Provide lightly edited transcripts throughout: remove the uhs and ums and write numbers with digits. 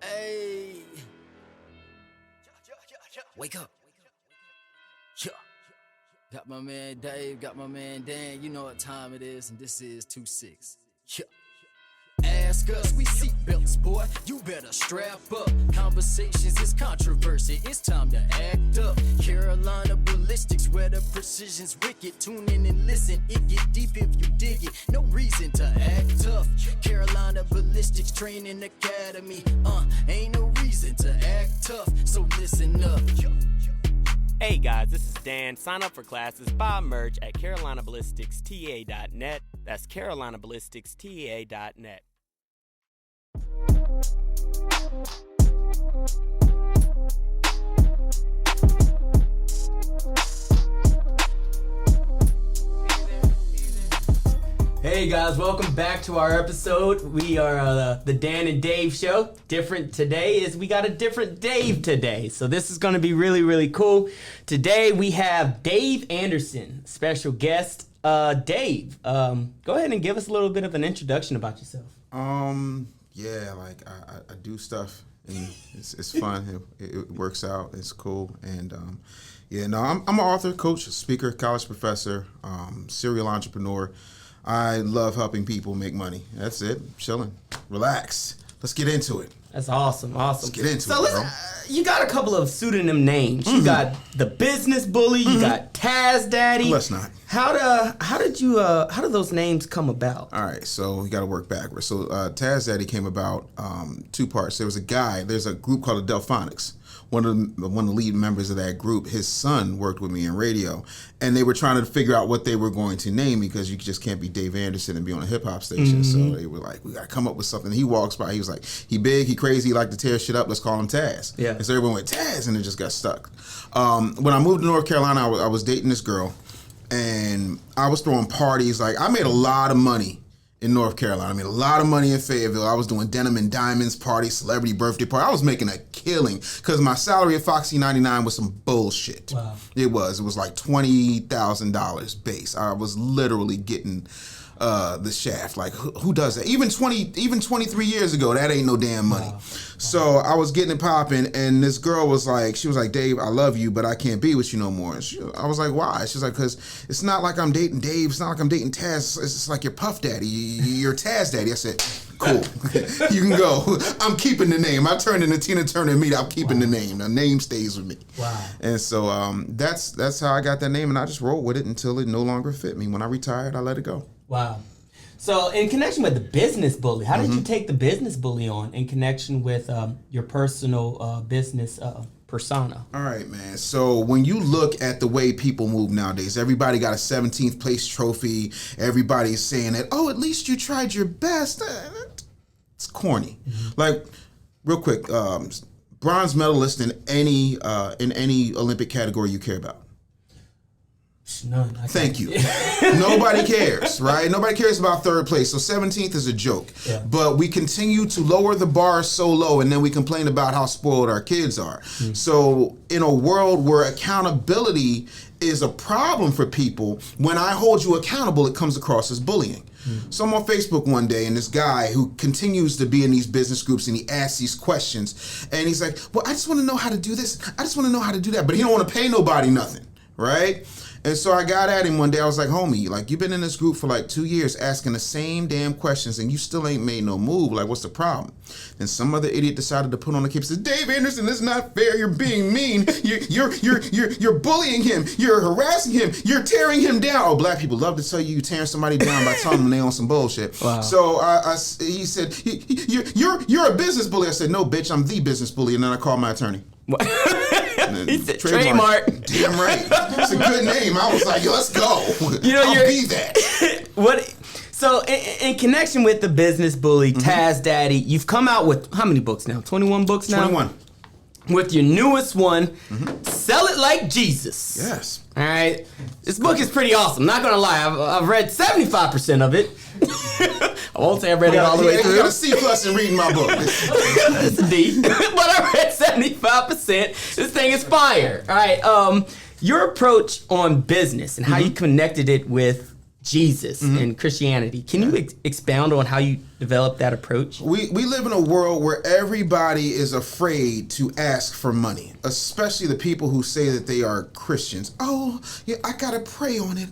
Hey. Wake up. Yeah. Got my man Dave, got my man Dan. You know what time it is, and this is 2-6. Yeah. Ask us, we seatbelts, boy. You better strap up. Conversations is controversy. It's time to act up. Carolina Ballistics, where the precision's wicked. Tune in and listen. It get deep if you dig it. No reason to act tough. Carolina Ballistics Training Academy. Ain't no reason to act tough. So listen up. Hey guys, this is Dan. Sign up for classes, buy merch at charlamagnethagod.net. That's charlamagnethagod.net. Hey guys, welcome back to our episode. We are the Dan and Dave show. Different today is we got a different Dave today. So this is going to be really, really cool. Today we have Dave Anderson, special guest. Dave, go ahead and give us a little bit of an introduction about yourself. Yeah, like I do stuff and it's fun. It works out. It's cool. And I'm an author, coach, speaker, college professor, serial entrepreneur. I love helping people make money. That's it. Chilling. Relax. Let's get into it. That's awesome. Let's get into it, bro. You got a couple of pseudonym names. You got the Business Bully. You got Taz Daddy. Let's not. How did those names come about? All right, so we got to work backwards. So Taz Daddy came about two parts. There's a group called the Delphonics. One of the lead members of that group, his son worked with me in radio, and they were trying to figure out what they were going to name me because you just can't be Dave Anderson and be on a hip hop station. Mm-hmm. So they were like, we got to come up with something. He walks by, he was like, he big, he crazy, he like to tear shit up, let's call him Taz. Yeah. And so everyone went, Taz, and it just got stuck. When I moved to North Carolina, I was dating this girl, and I was throwing parties. Like, I made a lot of money in North Carolina. I made a lot of money in Fayetteville. I was doing denim and diamonds parties, celebrity birthday party. I was making a killing because my salary at Foxy 99 was some bullshit. Wow. It was like $20,000 base. I was literally getting the shaft. Like, who does that? Even 23 years ago, that ain't no damn money. Wow. So I was getting it popping, and this girl was like, Dave, I love you, but I can't be with you no more. And I was like, why? She's like, because it's not like I'm dating Dave. It's not like I'm dating Taz. It's like your Puff Daddy. You're Taz Daddy. I said, cool. You can go. I'm keeping the name. I turned into Tina Turner and me. I'm keeping the name. The name stays with me. Wow. And so that's how I got that name, and I just rolled with it until it no longer fit me. When I retired, I let it go. Wow. So in connection with the Business Bully, how did you take the Business Bully on in connection with your personal business persona? All right, man. So when you look at the way people move nowadays, everybody got a 17th place trophy. Everybody's saying that, oh, at least you tried your best. It's corny. Mm-hmm. Like, real quick, bronze medalist in any Olympic category you care about. None. Thank you. Nobody cares, right? Nobody cares about third place. So 17th is a joke. Yeah. But we continue to lower the bar so low, and then we complain about how spoiled our kids are. Mm. So in a world where accountability is a problem for people, when I hold you accountable, it comes across as bullying. Mm. So I'm on Facebook one day, and this guy who continues to be in these business groups, and he asks these questions, and he's like, well, I just want to know how to do this. I just want to know how to do that. But he don't want to pay nobody nothing, right? And so I got at him one day. I was like, homie, like, you've been in this group for like 2 years asking the same damn questions and you still ain't made no move. Like, what's the problem? And some other idiot decided to put on the cape and said, Dave Anderson, this is not fair. You're being mean. You're bullying him. You're harassing him. You're tearing him down. Oh, black people love to tell you tearing somebody down by telling them they on some bullshit. Wow. So he said, you're a business bully. I said, no, bitch, I'm the business bully. And then I called my attorney. He said, trademark. Damn right. It's a good name. I was like, let's go. I'll be that. So in connection with the Business Bully, Taz Daddy, you've come out with how many books now? 21 books now? 21. With your newest one, Sell It Like Jesus. Yes. All right. This book is pretty awesome. Not going to lie. I've read 75% of it. I won't say I read it all the way through. You got a C+ in reading my book. It's a D. But I read 75%. This thing is fire. All right. Your approach on business and how you connected it with Jesus and Christianity. Can you expound on how you developed that approach? We live in a world where everybody is afraid to ask for money, especially the people who say that they are Christians. Oh, yeah, I gotta pray on it.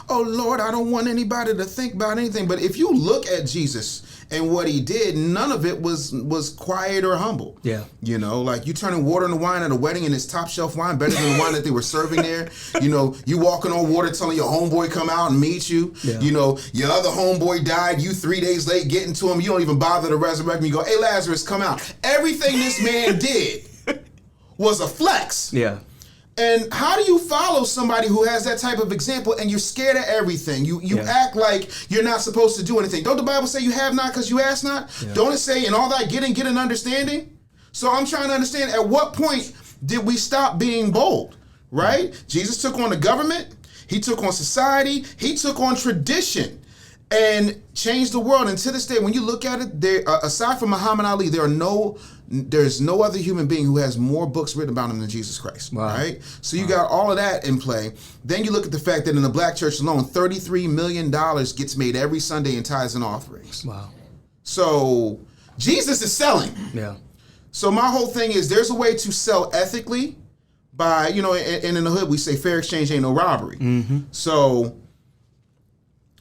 Oh Lord, I don't want anybody to think about anything. But if you look at Jesus and what he did, none of it was quiet or humble. Yeah. You know, like you turning water into wine at a wedding and it's top shelf wine better than the wine that they were serving there. You know, you walking on water telling your homeboy come out and meet you. Yeah. You know, your other homeboy died, you 3 days late getting to him, you don't even bother to resurrect him. You go, hey Lazarus, come out. Everything this man did was a flex. Yeah. And how do you follow somebody who has that type of example and you're scared of everything? You act like you're not supposed to do anything. Don't the Bible say you have not because you ask not? Yeah. Don't it say in all that get an understanding? So I'm trying to understand, at what point did we stop being bold, right? Jesus took on the government. He took on society. He took on tradition and changed the world. And to this day, when you look at it, there, aside from Muhammad Ali, there's no other human being who has more books written about him than Jesus Christ. Wow. Right? So you got all of that in play. Then you look at the fact that in the black church alone, $33 million gets made every Sunday in tithes and offerings. Wow. So Jesus is selling. Yeah. So my whole thing is there's a way to sell ethically by, you know, and in the hood we say fair exchange ain't no robbery. Mm-hmm. So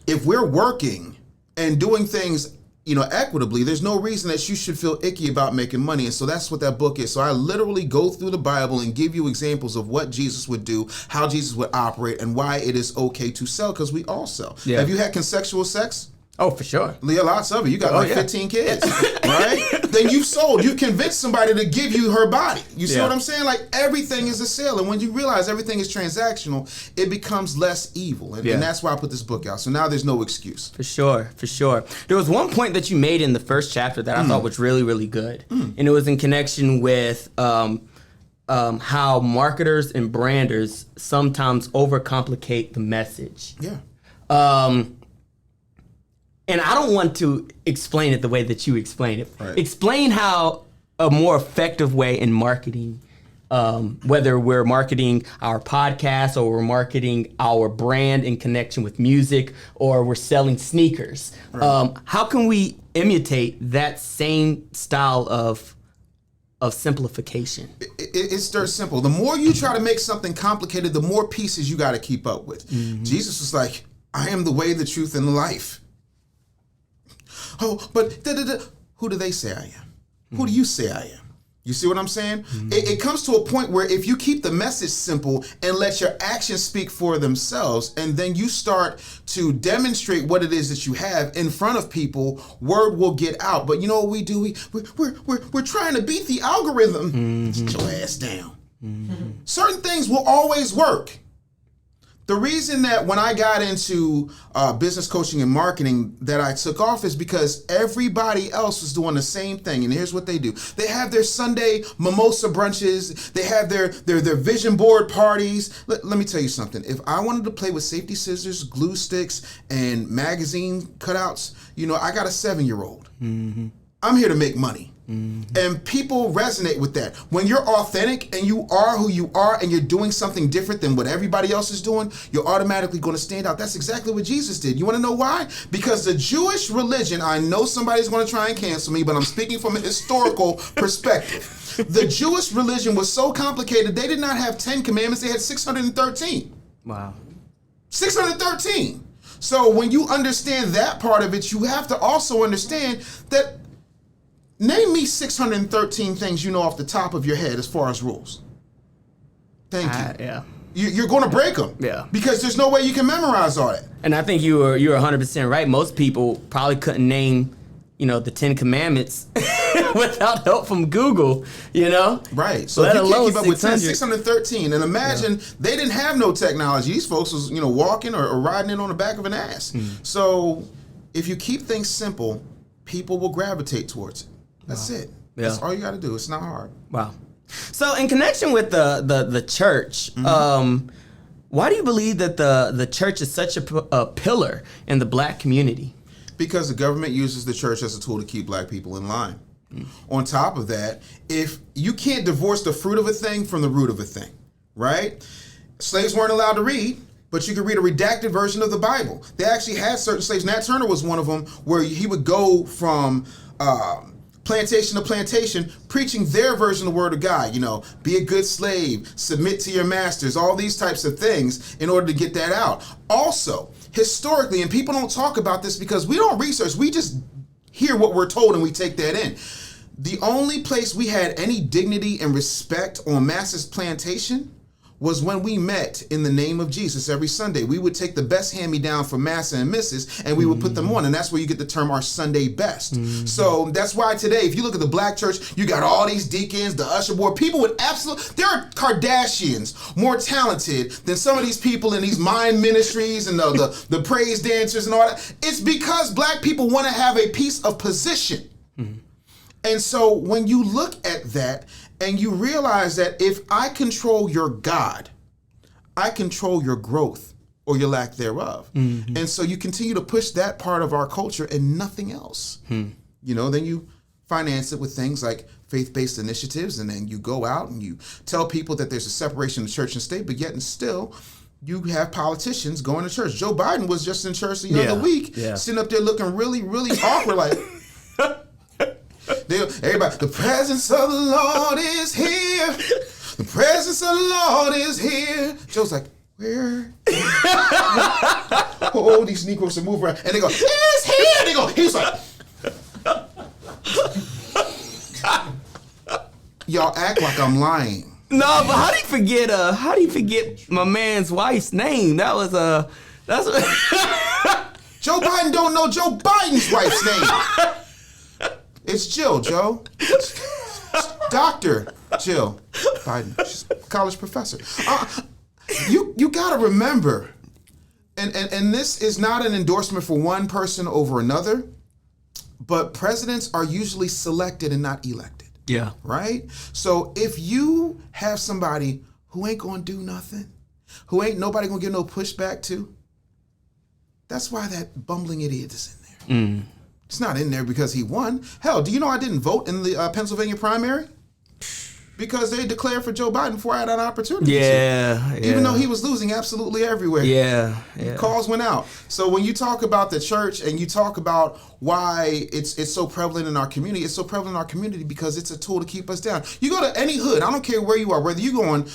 if we're working and doing things, you know, equitably, there's no reason that you should feel icky about making money. And so that's what that book is. So I literally go through the Bible and give you examples of what Jesus would do, how Jesus would operate, and why it is okay to sell, because we all sell. Yeah. Have you had consensual sex? Oh, for sure. Yeah, lots of it. You got 15 kids, right? Then you sold. You convinced somebody to give you her body. You see what I'm saying? Like, everything is a sale. And when you realize everything is transactional, it becomes less evil. And that's why I put this book out. So now there's no excuse. For sure. There was one point that you made in the first chapter that I thought was really, really good. And it was in connection with how marketers and branders sometimes overcomplicate the message. Yeah. And I don't want to explain it the way that you explain it. Right. Explain how a more effective way in marketing, whether we're marketing our podcast or we're marketing our brand in connection with music or we're selling sneakers. Right. How can we imitate that same style of simplification? It's dirt simple. The more you try to make something complicated, the more pieces you got to keep up with. Mm-hmm. Jesus was like, I am the way, the truth, and the life. Oh, but who do they say I am? Mm-hmm. Who do you say I am? You see what I'm saying? Mm-hmm. It comes to a point where if you keep the message simple and let your actions speak for themselves, and then you start to demonstrate what it is that you have in front of people, word will get out. But you know what we do? We're trying to beat the algorithm. Mm-hmm. Sit your ass down. Mm-hmm. Certain things will always work. The reason that when I got into business coaching and marketing that I took off is because everybody else was doing the same thing. And here's what they do. They have their Sunday mimosa brunches. They have their vision board parties. Let me tell you something. If I wanted to play with safety scissors, glue sticks, and magazine cutouts, you know, I got a 7-year-old. Mm-hmm. I'm here to make money. Mm-hmm. And people resonate with that. When you're authentic and you are who you are and you're doing something different than what everybody else is doing, you're automatically going to stand out. That's exactly what Jesus did. You want to know why? Because the Jewish religion, I know somebody's going to try and cancel me, but I'm speaking from a historical perspective. The Jewish religion was so complicated, they did not have 10 commandments, they had 613. Wow. 613. So when you understand that part of it, you have to also understand that name me 613 things you know off the top of your head as far as rules. Thank you. Yeah. You're going to break them. Yeah. Because there's no way you can memorize all that. And I think you're 100% right. Most people probably couldn't name, you know, the 10 Commandments without help from Google, you know? Right. So if you can't keep up with 613, and imagine they didn't have no technology. These folks was, you know, walking or riding in on the back of an ass. So if you keep things simple, people will gravitate towards it. That's it. Yeah. That's all you got to do. It's not hard. Wow. So in connection with the church, why do you believe that the church is such a pillar in the black community? Because the government uses the church as a tool to keep black people in line. On top of that, if you can't divorce the fruit of a thing from the root of a thing, right? Slaves weren't allowed to read. but you could read a redacted version of the Bible. They actually had certain slaves. Nat Turner was one of them, where he would go from plantation to plantation, preaching their version of the Word of God. Be a good slave, submit to your masters, all these types of things in order to get that out. Also, historically, and people don't talk about this because we don't research, we just hear what we're told and we take that in. The only place we had any dignity and respect on Massa's plantation was when we met in the name of Jesus every Sunday. We would take the best hand-me-down from Massa and Mrs. and we would put them on, and that's where you get the term our Sunday best. So that's why today, if you look at the black church, you got all these deacons, the usher board, people with there are Kardashians more talented than some of these people in these mind ministries and the praise dancers and all that. It's because black people want to have a piece of position. And so when you look at that, and you realize that if I control your God, I control your growth or your lack thereof. And so you continue to push that part of our culture and nothing else. Then you finance it with things like faith-based initiatives, and then you go out and you tell people that there's a separation of church and state, but yet and still, you have politicians going to church. Joe Biden was just in church the other week, sitting up there looking really, really awkward, like... Everybody, the presence of the Lord is here. The presence of the Lord is here. Joe's like, where? Oh, these Negroes are moving around. And they go, it's here. They go, he's like, y'all act like I'm lying. No, but how do you forget my man's wife's name? That's Joe Biden don't know Joe Biden's wife's name. It's Jill, Joe. It's Dr. Jill Biden. She's a college professor. You got to remember, and this is not an endorsement for one person over another, but presidents are usually selected and not elected. Yeah. Right? So if you have somebody who ain't going to do nothing, who ain't nobody going to give no pushback to, that's why that bumbling idiot is in there. It's not in there because he won. Hell, do you know I didn't vote in the Pennsylvania primary? Because they declared for Joe Biden before I had an opportunity. Yeah. Even though he was losing absolutely everywhere. Yeah. Calls went out. So when you talk about the church and you talk about why it's so prevalent in our community, it's so prevalent in our community because it's a tool to keep us down. You go to any hood, I don't care where you are, whether you're going,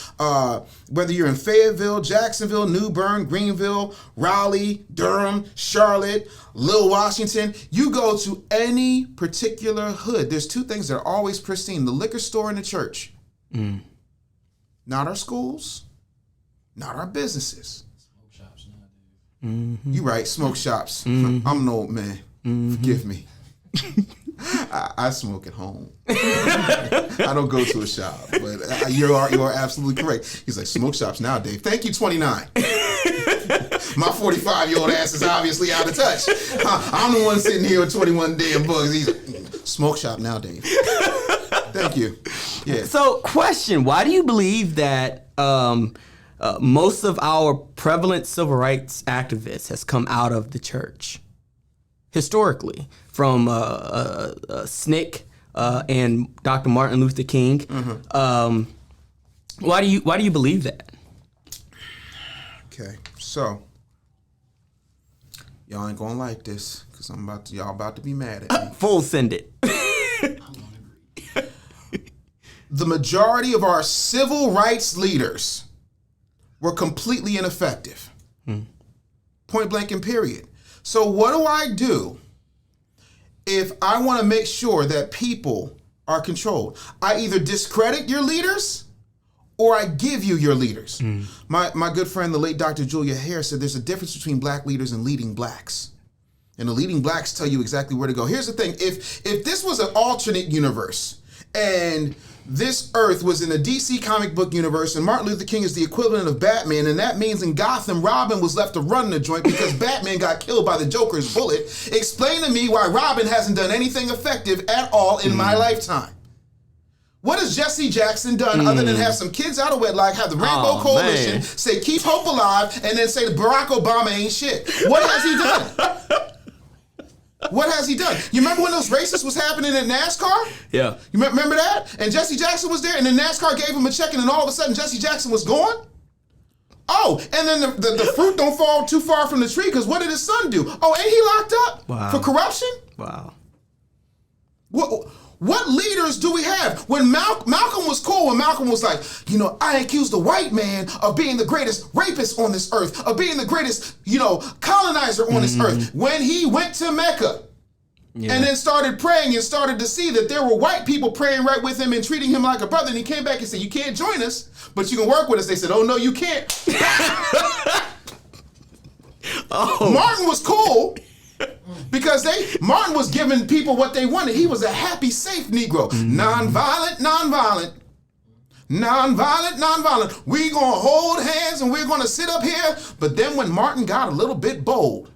whether you're in Fayetteville, Jacksonville, New Bern, Greenville, Raleigh, Durham, Charlotte, Little Washington, you go to any particular hood, there's two things that are always pristine: the liquor store and the church. Not our schools, not our businesses. Smoke shops now, dude. You right, smoke shops. I'm an old man. Forgive me. I smoke at home. I don't go to a shop, but you are absolutely correct. He's like, smoke shops now, Dave. Thank you, 29. My 45-year-old ass is obviously out of touch. I'm the one sitting here with 21 damn bugs. He's like, smoke shop now, Dave. Thank you. Yeah. So, question: why do you believe that most of our prevalent civil rights activists has come out of the church historically, from SNCC and Dr. Martin Luther King? Why do you believe that? Okay, so y'all ain't gonna like this because y'all about to be mad at me. Full send it. The majority of our civil rights leaders were completely ineffective. Point blank and period. So what do if I want to make sure that people are controlled? I either discredit your leaders or I give you your leaders. My good friend, the late Dr. Julia Hare, said there's a difference between black leaders and leading blacks. And the leading blacks tell you exactly where to go. Here's the thing. If this was an alternate universe and this Earth was in a DC comic book universe and Martin Luther King is the equivalent of Batman, and that means in Gotham, Robin was left to run the joint because Batman got killed by the Joker's bullet, explain to me why Robin hasn't done anything effective at all in my lifetime. What has Jesse Jackson done other than have some kids out of wedlock, have the Rainbow Coalition, say keep hope alive, and then say that Barack Obama ain't shit? What has he done? What has he done? You remember when those races was happening at NASCAR? Yeah. You remember that? And Jesse Jackson was there, and then NASCAR gave him a check, and then all of a sudden Jesse Jackson was gone? Oh, and then the fruit don't fall too far from the tree because what did his son do? Oh, ain't he locked up for corruption? Wow. What leaders do we have? When Malcolm was cool, when Malcolm was like, I accuse the white man of being the greatest rapist on this earth, of being the greatest, colonizer on this earth. When he went to Mecca and then started praying and started to see that there were white people praying right with him and treating him like a brother, and he came back and said, you can't join us, but you can work with us. They said, oh, no, you can't. Martin was cool. Because Martin was giving people what they wanted. He was a happy, safe Negro. Nonviolent. We gonna hold hands and we're gonna sit up here. But then when Martin got a little bit bold,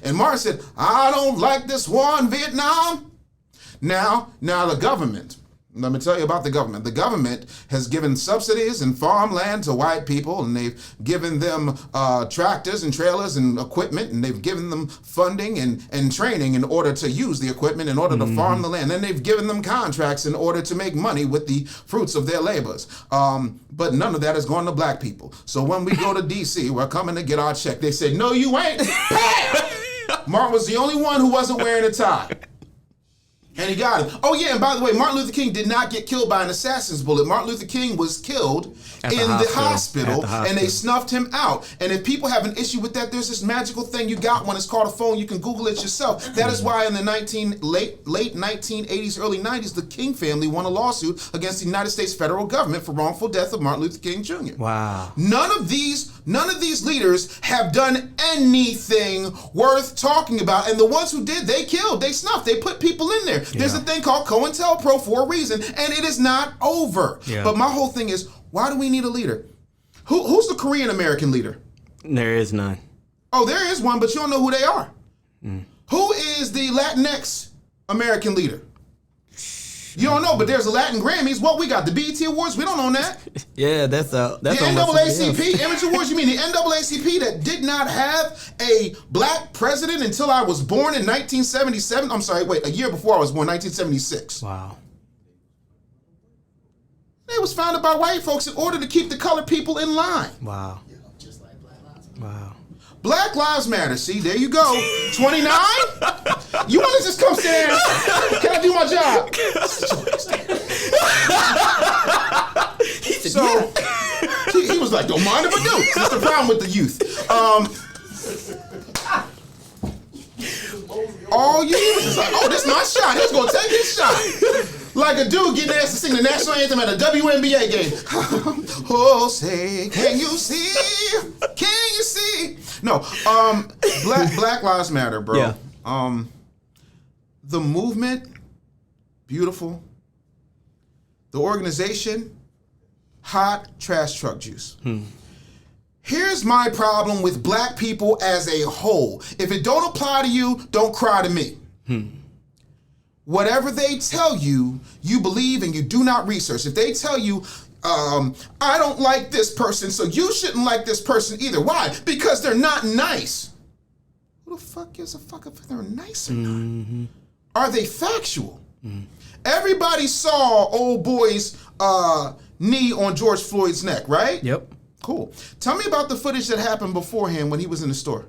and Martin said, I don't like this war in Vietnam. Now the government, let me tell you about the government. The government has given subsidies and farmland to white people, and they've given them tractors and trailers and equipment, and they've given them funding and training in order to use the equipment, in order to farm the land. And they've given them contracts in order to make money with the fruits of their labors. But none of that is going to black people. So when we go to D.C., we're coming to get our check. They say, no, you ain't. Martin was the only one who wasn't wearing a tie. And he got him. Oh, yeah, and by the way, Martin Luther King did not get killed by an assassin's bullet. Martin Luther King was killed in the hospital, and they snuffed him out. And if people have an issue with that, there's this magical thing you got one. It's called a phone. You can Google it yourself. That is why in the late 1980s, early 90s, the King family won a lawsuit against the United States federal government for wrongful death of Martin Luther King Jr. Wow. None of these leaders have done anything worth talking about. And the ones who did, they killed, they snuffed, they put people in there. There's a thing called COINTELPRO for a reason, and it is not over. Yeah. But my whole thing is, why do we need a leader? Who's the Korean American leader? There is none. Oh, there is one, but you don't know who they are. Who is the Latinx American leader? You don't know, but there's a Latin Grammys. What we got? The BET Awards? We don't own that. Yeah, that's the NAACP Image Awards. You mean the NAACP that did not have a black president until I was born in 1977? I'm sorry, wait, a year before I was born, 1976. Wow. It was founded by white folks in order to keep the colored people in line. Wow. Just like Black Lives Matter. Wow. Black Lives Matter. See, there you go. 29? You want to just come sit down? Can I do my job? So he was like, don't mind if I do. That's the problem with the youth. All you was just like, oh, this is my shot. He was going to take his shot. Like a dude getting asked to sing the national anthem at a WNBA game. Oh, say, can you see? Can you see? No, Black Lives Matter, bro. Yeah. The movement, beautiful. The organization, hot trash truck juice. Here's my problem with black people as a whole. If it don't apply to you, don't cry to me. Whatever they tell you, you believe and you do not research. If they tell you, I don't like this person, so you shouldn't like this person either. Why? Because they're not nice. Who the fuck gives a fuck if they're nice or not? Are they factual? Everybody saw old boy's knee on George Floyd's neck, right? Yep. Cool. Tell me about the footage that happened beforehand when he was in the store.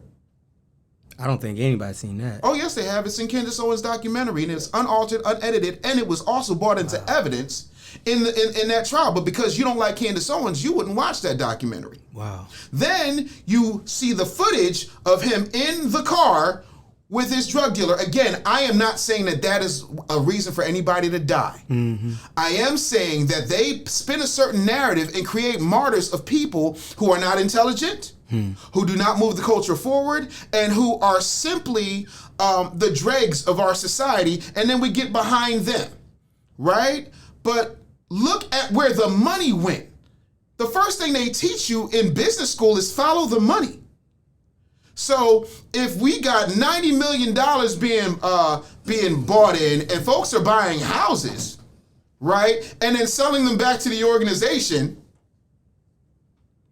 I don't think anybody's seen that. Oh, yes, they have. It's in Candace Owens' documentary, and it's unaltered, unedited, and it was also brought into evidence in that trial. But because you don't like Candace Owens, you wouldn't watch that documentary. Wow. Then you see the footage of him in the car with his drug dealer. Again, I am not saying that is a reason for anybody to die. I am saying that they spin a certain narrative and create martyrs of people who are not intelligent, who do not move the culture forward, and who are simply the dregs of our society, and then we get behind them, right? But look at where the money went. The first thing they teach you in business school is follow the money. So if we got $90 million being bought in, and folks are buying houses, right, and then selling them back to the organization,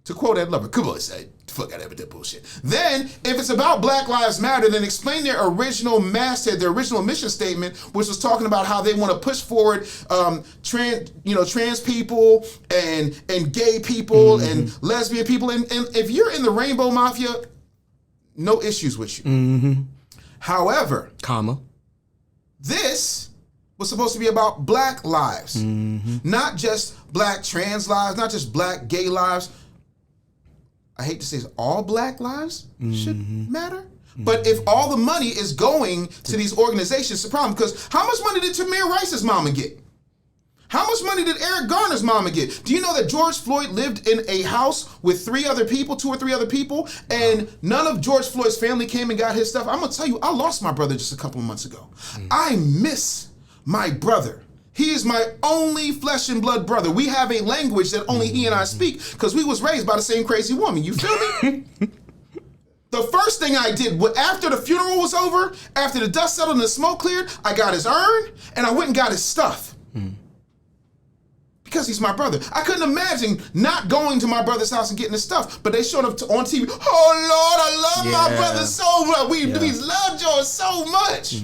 To quote Ed Lover, come on, say, fuck out of that bullshit. Then, if it's about Black Lives Matter, then explain their original masthead, their original mission statement, which was talking about how they want to push forward trans people and gay people and lesbian people. And if you're in the Rainbow Mafia, no issues with you. However, this was supposed to be about Black lives, not just Black trans lives, not just Black gay lives. I hate to say this, all Black lives should matter. But if all the money is going to these organizations, it's a problem. Because how much money did Tamir Rice's mama get? How much money did Eric Garner's mama get? Do you know that George Floyd lived in a house with 2 or 3 other people, and none of George Floyd's family came and got his stuff? I'm going to tell you, I lost my brother just a couple of months ago. I miss my brother. He is my only flesh and blood brother. We have a language that only he and I speak because we was raised by the same crazy woman. You feel me? The first thing I did, after the funeral was over, after the dust settled and the smoke cleared, I got his urn and I went and got his stuff. Because he's my brother. I couldn't imagine not going to my brother's house and getting his stuff, but they showed up on TV. Oh Lord, I love my brother so much. We love George so much.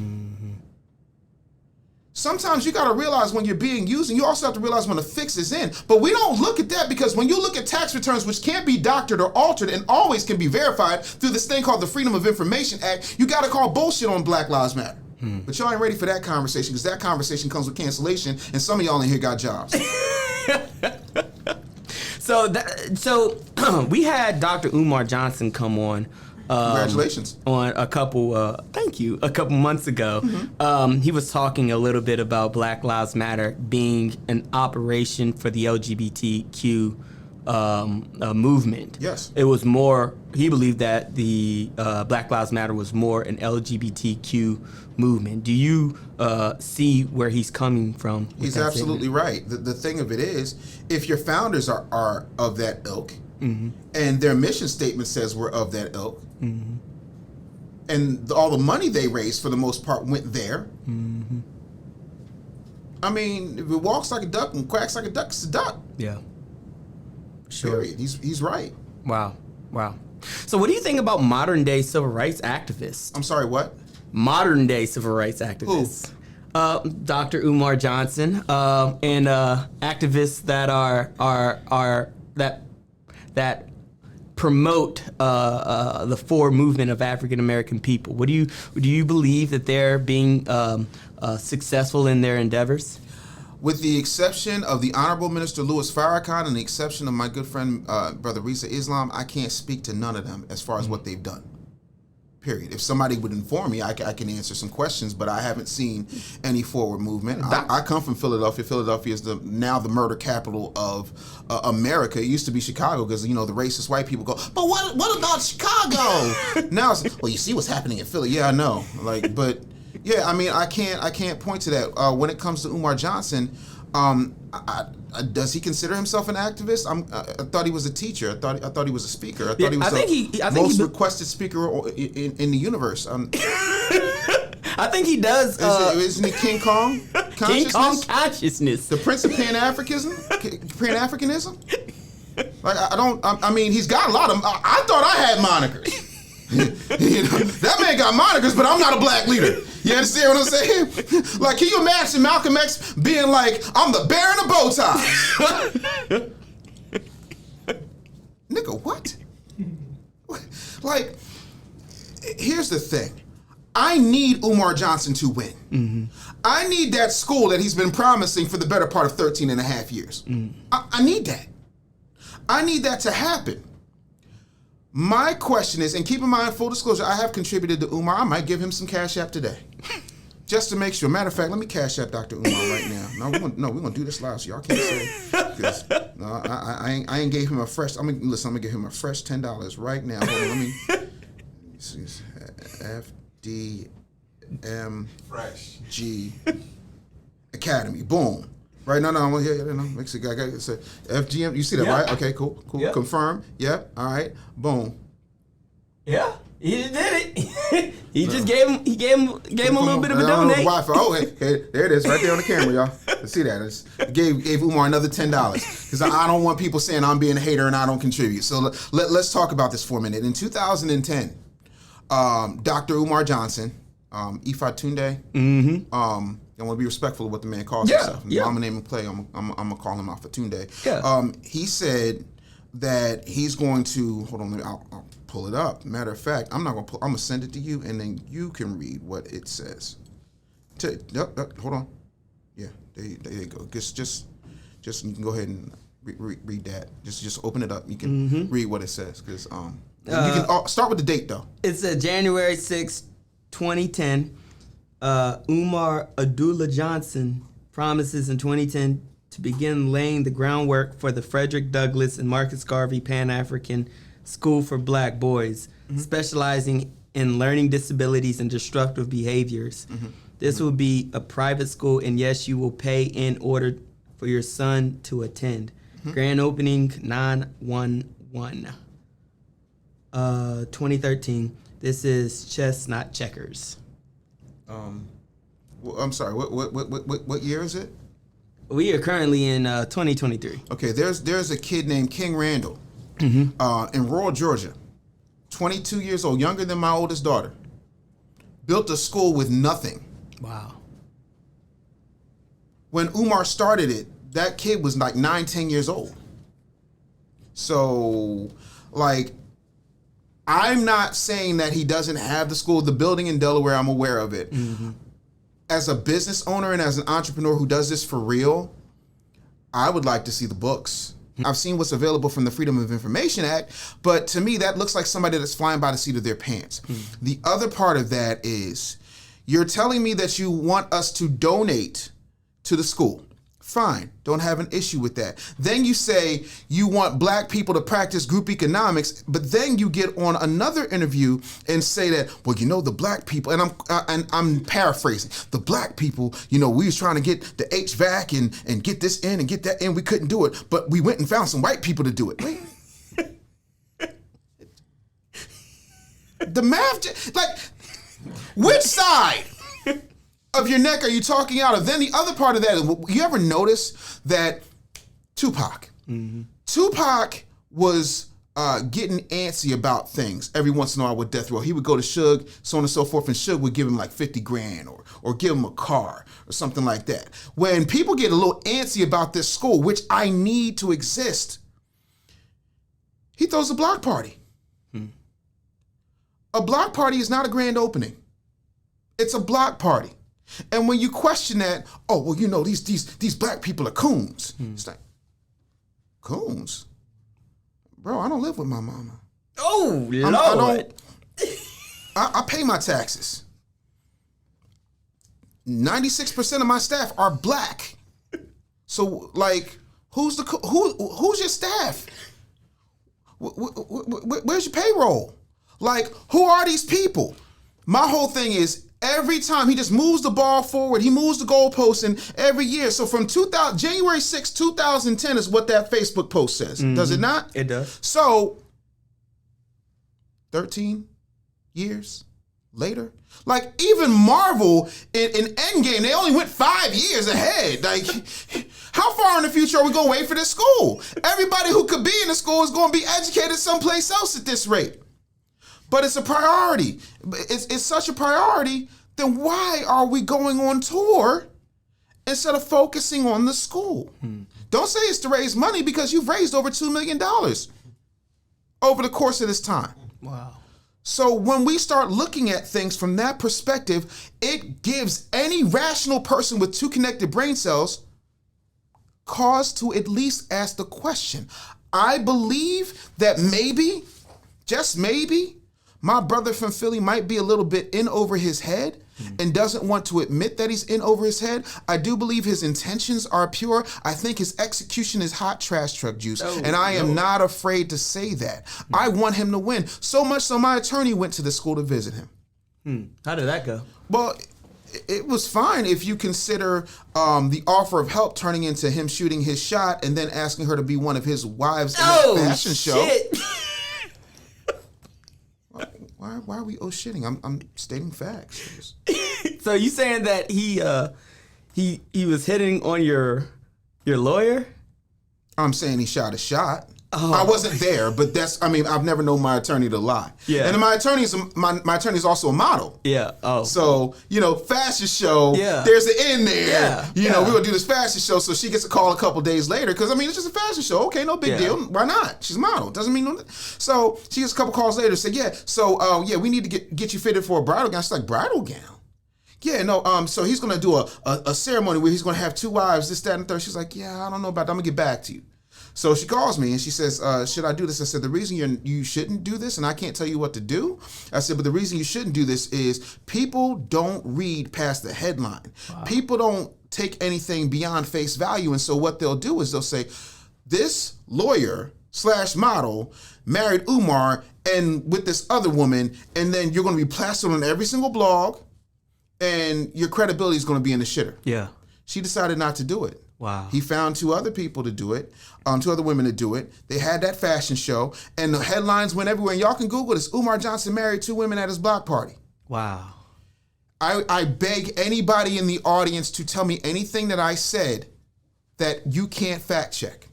Sometimes you got to realize when you're being used, and you also have to realize when the fix is in. But we don't look at that, because when you look at tax returns, which can't be doctored or altered and always can be verified through this thing called the Freedom of Information Act, you got to call bullshit on Black Lives Matter. But y'all ain't ready for that conversation, because that conversation comes with cancellation, and some of y'all in here got jobs. So we had Dr. Umar Johnson come on. Congratulations. On a couple months ago. He was talking a little bit about Black Lives Matter being an operation for the LGBTQ movement. Yes. It was more, he believed that the Black Lives Matter was more an LGBTQ movement. Do you see where he's coming from? He's absolutely right. The thing of it is, if your founders are of that ilk, and their mission statement says we're of that ilk, and all the money they raised for the most part went there. I mean, if it walks like a duck and quacks like a duck, it's a duck. Yeah. Sure. Period. He's right. Wow. So what do you think about modern day civil rights activists? I'm sorry, what? Modern day civil rights activists. Who? Dr. Umar Johnson and activists that are that promote the forward movement of African American people. Do you believe that they're being successful in their endeavors? With the exception of the Honorable Minister Louis Farrakhan and the exception of my good friend Brother Risa Islam, I can't speak to none of them as far as what they've done. Period. If somebody would inform me, I can answer some questions, but I haven't seen any forward movement. I come from Philadelphia. Philadelphia is now the murder capital of America. It used to be Chicago, because the racist white people go, but what about Chicago? Now it's, well, you see what's happening in Philly. Yeah, I know. But yeah, I mean, I can't point to that. When it comes to Umar Johnson, does he consider himself an activist? I thought he was a teacher. I thought he was a speaker. I thought he was the most requested speaker in the universe. I think he does. Isn't he King Kong? King Kong consciousness. The Prince of Pan-Africanism? I mean, he's got a lot of. I thought I had monikers. That man got monikers, but I'm not a black leader. You understand what I'm saying? Like, can you imagine Malcolm X being like, I'm the bear in a bow tie? Nigga, what? Like, here's the thing. I need Umar Johnson to win. I need that school that he's been promising for the better part of 13 and a half years. I need that. I need that to happen. My question is, and keep in mind, full disclosure, I have contributed to Umar. I might give him some Cash App today, just to make sure. Matter of fact, let me Cash App Dr. Umar right now. We're gonna do this live, so y'all can't say. No, I ain't gave him a fresh. I'm gonna give him a fresh $10 right now. Hold on, let me see. FDM Fresh G Academy. Boom. Right, no, I'm here. No, makes it. It's a FGM. You see that, right? Okay, cool. Yep. Confirm. Yep. All right. Boom. Yeah, he just did it. He just gave him a little bit of a donate. Wi-Fi. Oh, hey, there it is, right there on the camera, y'all. See that? Gave Umar another $10 because I don't want people saying I'm being a hater and I don't contribute. So let's talk about this for a minute. In 2010, Dr. Umar Johnson, Ifa Tunde. I want to be respectful of what the man calls himself. I'm gonna name and play. I'm gonna call him Alpha Tunde. Yeah. He said that he's going to hold on. I'll pull it up. Matter of fact, I'm gonna send it to you, and then you can read what it says. Hold on. Yeah, there you go. Just you can go ahead and read that. Just open it up. You can read what it says because you can start with the date though. It's January 6, 2010. Umar Abdullah Johnson promises in 2010 to begin laying the groundwork for the Frederick Douglass and Marcus Garvey Pan-African School for Black Boys, specializing in learning disabilities and disruptive behaviors. This will be a private school, and yes, you will pay in order for your son to attend. Grand opening 9/11. 2013. This is chess, not checkers. Well, I'm sorry. What year is it? We are currently in 2023. Okay, there's a kid named King Randall in rural Georgia, 22 years old, younger than my oldest daughter. Built a school with nothing. Wow. When Umar started it, that kid was like 9-10 years old. So, like, I'm not saying that he doesn't have the school. The building in Delaware, I'm aware of it. As a business owner and as an entrepreneur who does this for real, I would like to see the books. I've seen what's available from the Freedom of Information Act, but to me, that looks like somebody that's flying by the seat of their pants. The other part of that is, you're telling me that you want us to donate to the school. Fine, don't have an issue with that. Then you say you want black people to practice group economics, but then you get on another interview and say that, well, you know, the black people, and I'm paraphrasing, the black people, you know, we was trying to get the HVAC and get this in and get that in, we couldn't do it, but we went and found some white people to do it. Wait. The math, like, which side of your neck are you talking out of? Then the other part of that, you ever notice that Tupac was getting antsy about things every once in a while with death row. He would go to Suge, so on and so forth, and Suge would give him like 50 grand or give him a car or something like that. When people get a little antsy about this school, which I need to exist, he throws a block party. A block party is not a grand opening. It's a block party. And when you question that, oh, well, you know, these black people are coons. It's like, coons? Bro, I don't live with my mama. Oh, Lord. I pay my taxes. 96% of my staff are black. So, like, who's your staff? Where's your payroll? Like, who are these people? My whole thing is, every time he just moves the ball forward, he moves the goalposts, and every year. So from January 6, 2010 is what that Facebook post says. Does it not? It does. So 13 years later, like even Marvel in Endgame, they only went 5 years ahead. Like, how far in the future are we going to wait for this school? Everybody who could be in the school is going to be educated someplace else at this rate. But it's a priority. It's such a priority, then why are we going on tour instead of focusing on the school? Don't say it's to raise money, because you've raised over $2 million over the course of this time. Wow. So when we start looking at things from that perspective, it gives any rational person with two connected brain cells cause to at least ask the question. I believe that maybe, just maybe, my brother from Philly might be a little bit in over his head and doesn't want to admit that he's in over his head. I do believe his intentions are pure. I think his execution is hot trash truck juice. And I am not afraid to say that. I want him to win. So much so my attorney went to the school to visit him. How did that go? Well, it was fine if you consider the offer of help turning into him shooting his shot and then asking her to be one of his wives in that fashion show. Why are we shitting? I'm stating facts. So you saying that he he was hitting on your lawyer? I'm saying he shot a shot. Oh. I wasn't there, but I've never known my attorney to lie. Yeah. And my attorney's also a model. Yeah. Oh. So, fashion show, Yeah. there's an end there. Yeah. We're going to do this fashion show. So she gets a call a couple days later because, it's just a fashion show. Okay, no big deal. Why not? She's a model. Doesn't mean no. So she gets a couple calls later, say, we need to get you fitted for a bridal gown. She's like, bridal gown? Yeah, no, so he's going to do a ceremony where he's going to have 2 wives, this, that, and the third. She's like, yeah, I don't know about that. I'm going to get back to you. So she calls me and she says, should I do this? I said, the reason you shouldn't do this, and I can't tell you what to do. I said, but the reason you shouldn't do this is people don't read past the headline. Wow. People don't take anything beyond face value. And so what they'll do is they'll say, this lawyer/model married Umar and with this other woman, and then you're going to be plastered on every single blog and your credibility is going to be in the shitter. Yeah. She decided not to do it. Wow. He found 2 other people to do it, 2 other women to do it. They had that fashion show, and the headlines went everywhere. And y'all can Google this. Umar Johnson married 2 women at his block party. Wow. I beg anybody in the audience to tell me anything that I said that you can't fact check.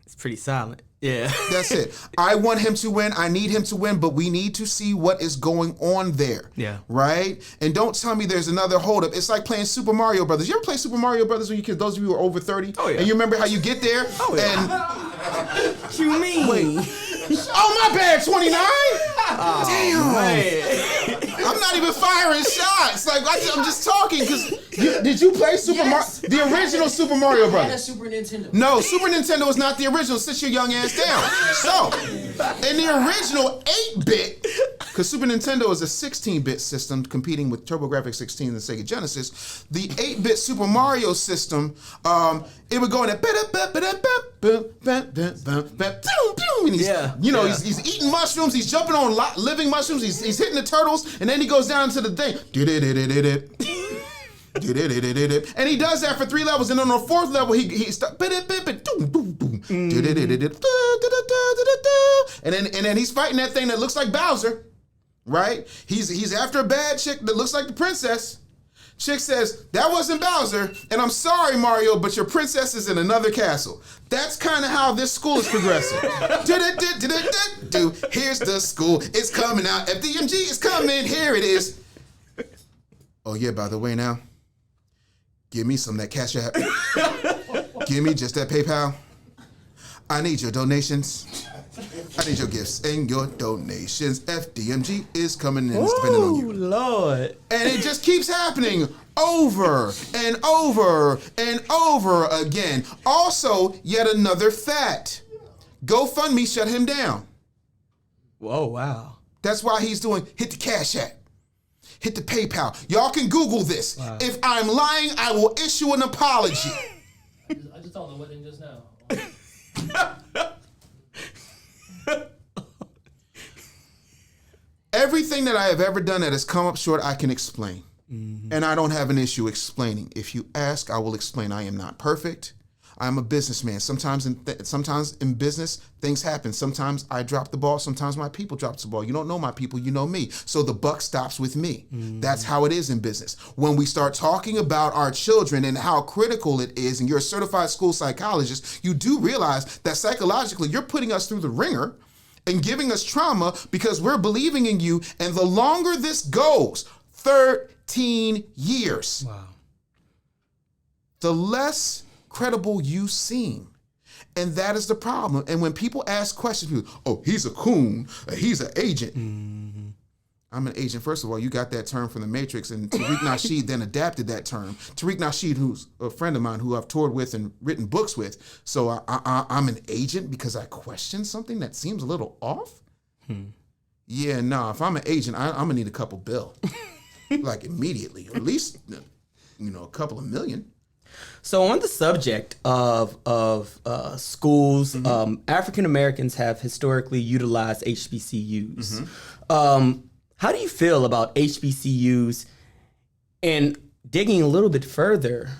It's pretty silent. Yeah. That's it. I want him to win. I need him to win, but we need to see what is going on there. Yeah. Right? And don't tell me there's another holdup. It's like playing Super Mario Brothers. You ever play Super Mario Brothers when you kids? Those of you who are over 30? Oh, yeah. And you remember how you get there? Oh, yeah. And What you mean? wait. Oh, my bad, 29? Oh, damn. Man. I'm not even firing shots. Like, I'm just talking because did you play Super Mario? The original Super Mario Brothers? And a Super Nintendo. No, Super Nintendo was not the original. Sit your young ass down. So, in the original 8-bit, because Super Nintendo is a 16-bit system competing with TurboGrafx 16 and the Sega Genesis, the 8-bit Super Mario system, it would go in and he's eating mushrooms, he's jumping on living mushrooms, he's hitting the turtles, and then he goes down to the thing. And he does that for 3 levels, and on the 4th level, he starts. And then he's fighting that thing that looks like Bowser, right? He's after a bad chick that looks like the princess. Chick says, that wasn't Bowser, and I'm sorry, Mario, but your princess is in another castle. That's kind of how this school is progressing. Here's the school. It's coming out. FDMG is coming. Here it is. Oh, yeah, by the way now, give me some of that Cash App. Give me just that PayPal. I need your donations. I need your gifts and your donations. FDMG is coming in. It's depending on you. Lord. And it just keeps happening over and over and over again. Also, yet another fact. GoFundMe shut him down. Whoa, wow. That's why he's doing hit the Cash App. Hit the PayPal. Y'all can Google this. Wow. If I'm lying, I will issue an apology. I just saw the wedding just now. Everything that I have ever done that has come up short, I can explain. Mm-hmm. And I don't have an issue explaining. If you ask, I will explain. I am not perfect. I'm a businessman. Sometimes in business, things happen. Sometimes I drop the ball. Sometimes my people drop the ball. You don't know my people. You know me. So the buck stops with me. Mm. That's how it is in business. When we start talking about our children and how critical it is, and you're a certified school psychologist, you do realize that psychologically you're putting us through the ringer and giving us trauma because we're believing in you. And the longer this goes, 13 years, wow, the less credible you seem. And that is the problem. And when people ask questions, people, oh, he's a coon, he's an agent. Mm-hmm. I'm an agent. First of all, you got that term from The Matrix, and Tariq Nasheed then adapted that term. Tariq Nasheed, who's a friend of mine who I've toured with and written books with. So I'm an agent because I question something that seems a little off? Yeah, no, if I'm an agent, I'm going to need a couple bill. Like immediately, or at least, a couple of million. So on the subject of schools, mm-hmm, African Americans have historically utilized HBCUs. Mm-hmm. How do you feel about HBCUs? And digging a little bit further,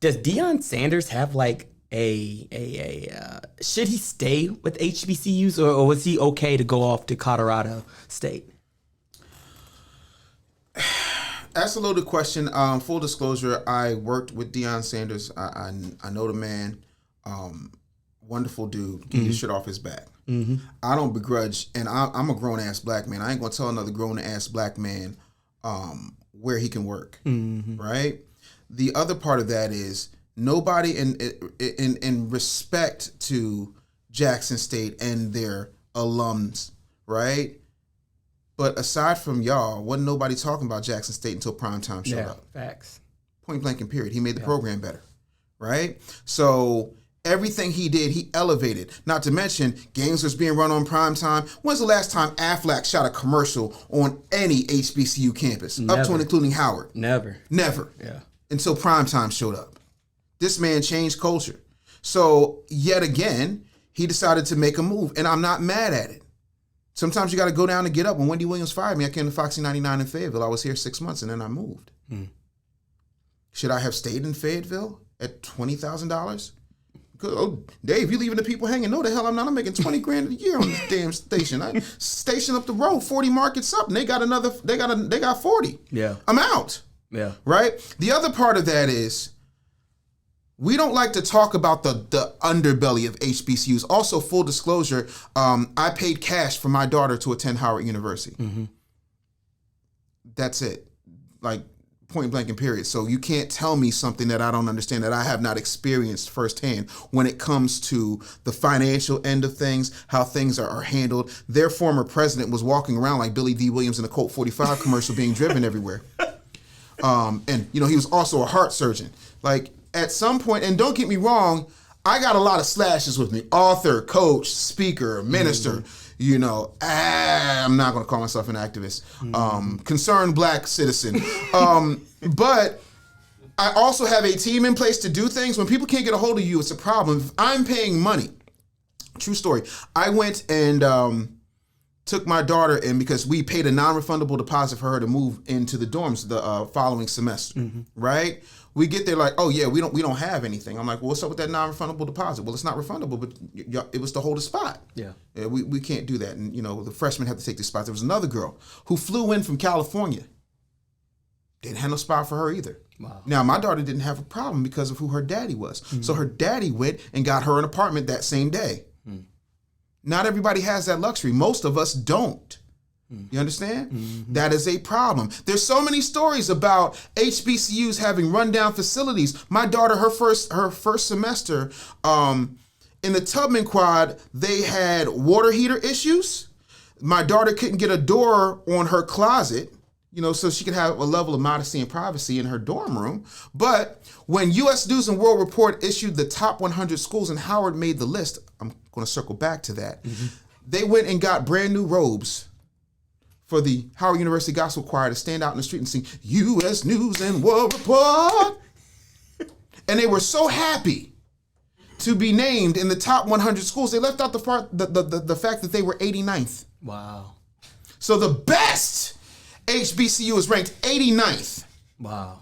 does Deion Sanders have like should he stay with HBCUs or was he okay to go off to Colorado State? That's a loaded question. Full disclosure, I worked with Deion Sanders. I know the man. Wonderful dude. Get his shit off his back. I don't begrudge, and I'm a grown-ass black man. I ain't going to tell another grown-ass black man where he can work, right? The other part of that is nobody in respect to Jackson State and their alums, right? But aside from y'all, wasn't nobody talking about Jackson State until primetime showed up. Facts. Point blank and period. He made the program better, right? So everything he did, he elevated. Not to mention, games was being run on primetime. When's the last time Aflac shot a commercial on any HBCU campus? Never. Up to and including Howard. Never. Yeah. Until primetime showed up. This man changed culture. So yet again, he decided to make a move, and I'm not mad at it. Sometimes you got to go down to get up. When Wendy Williams fired me, I came to Foxy 99 in Fayetteville. I was here 6 months, and then I moved. Should I have stayed in Fayetteville at $20,000? Oh, Dave, you leaving the people hanging? No, the hell I'm not. I'm making $20,000 a year on this damn station. I station up the road, 40 markets up, and they got 40. Yeah. I'm out. Yeah. Right? The other part of that is we don't like to talk about the underbelly of HBCUs. Also, full disclosure, I paid cash for my daughter to attend Howard University. That's it. Like, point blank and period. So you can't tell me something that I don't understand, that I have not experienced firsthand when it comes to the financial end of things, how things are handled. Their former president was walking around like Billy D. Williams in a Colt 45 commercial being driven everywhere. And, he was also a heart surgeon. Like, at some point, and don't get me wrong, I got a lot of slashes with me. Author, coach, speaker, minister. I'm not going to call myself an activist. Concerned black citizen. But I also have a team in place to do things. When people can't get a hold of you, it's a problem. If I'm paying money, true story, I went and took my daughter in because we paid a non-refundable deposit for her to move into the dorms the following semester, right? We get there like, oh yeah, we don't have anything. I'm like, well, what's up with that non-refundable deposit? Well, it's not refundable, but it was to hold a spot. Yeah, we can't do that. And the freshmen have to take the spot. There was another girl who flew in from California. Didn't have no spot for her either. Wow. Now, my daughter didn't have a problem because of who her daddy was. So her daddy went and got her an apartment that same day. Not everybody has that luxury. Most of us don't. You understand? That is a problem. There's so many stories about HBCUs having rundown facilities. My daughter, her first semester, in the Tubman Quad, they had water heater issues. My daughter couldn't get a door on her closet, so she could have a level of modesty and privacy in her dorm room. But when U.S. News and World Report issued the top 100 schools and Howard made the list, I'm going to circle back to that. They went and got brand new robes for the Howard University Gospel Choir to stand out in the street and sing U.S. News and World Report. And they were so happy to be named in the top 100 schools. They left out the fact that they were 89th. Wow. So the best HBCU is ranked 89th. Wow.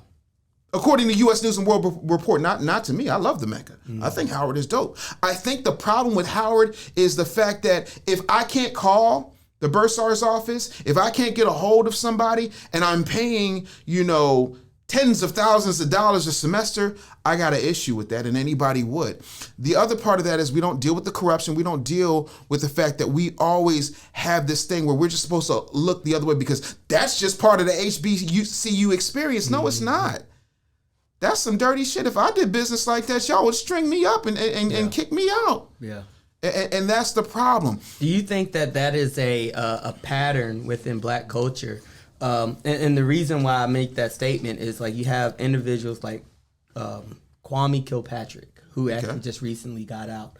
According to U.S. News and World Report. Not to me. I love the Mecca. I think Howard is dope. I think the problem with Howard is the fact that if I can't call the bursar's office, if I can't get a hold of somebody and I'm paying, tens of thousands of dollars a semester, I got an issue with that, and anybody would. The other part of that is we don't deal with the corruption. We don't deal with the fact that we always have this thing where we're just supposed to look the other way because that's just part of the HBCU experience. No, it's not. That's some dirty shit. If I did business like that, y'all would string me up and kick me out. Yeah. And that's the problem. Do you think that is a pattern within black culture? And the reason why I make that statement is like you have individuals like Kwame Kilpatrick, who actually just recently got out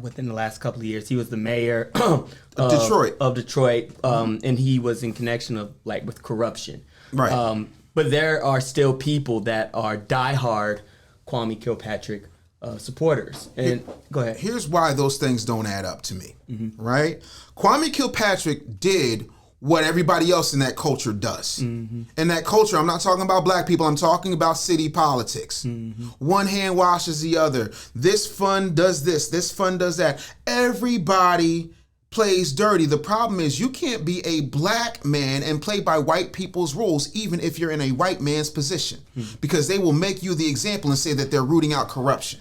within the last couple of years. He was the mayor of Detroit, and he was in connection with corruption. Right. But there are still people that are diehard Kwame Kilpatrick supporters. And go ahead. Here's why those things don't add up to me, right? Kwame Kilpatrick did what everybody else in that culture does. In that culture, I'm not talking about black people, I'm talking about city politics. One hand washes the other. This fund does this fund does that. Everybody plays dirty. The problem is you can't be a black man and play by white people's rules, even if you're in a white man's position, because they will make you the example and say that they're rooting out corruption,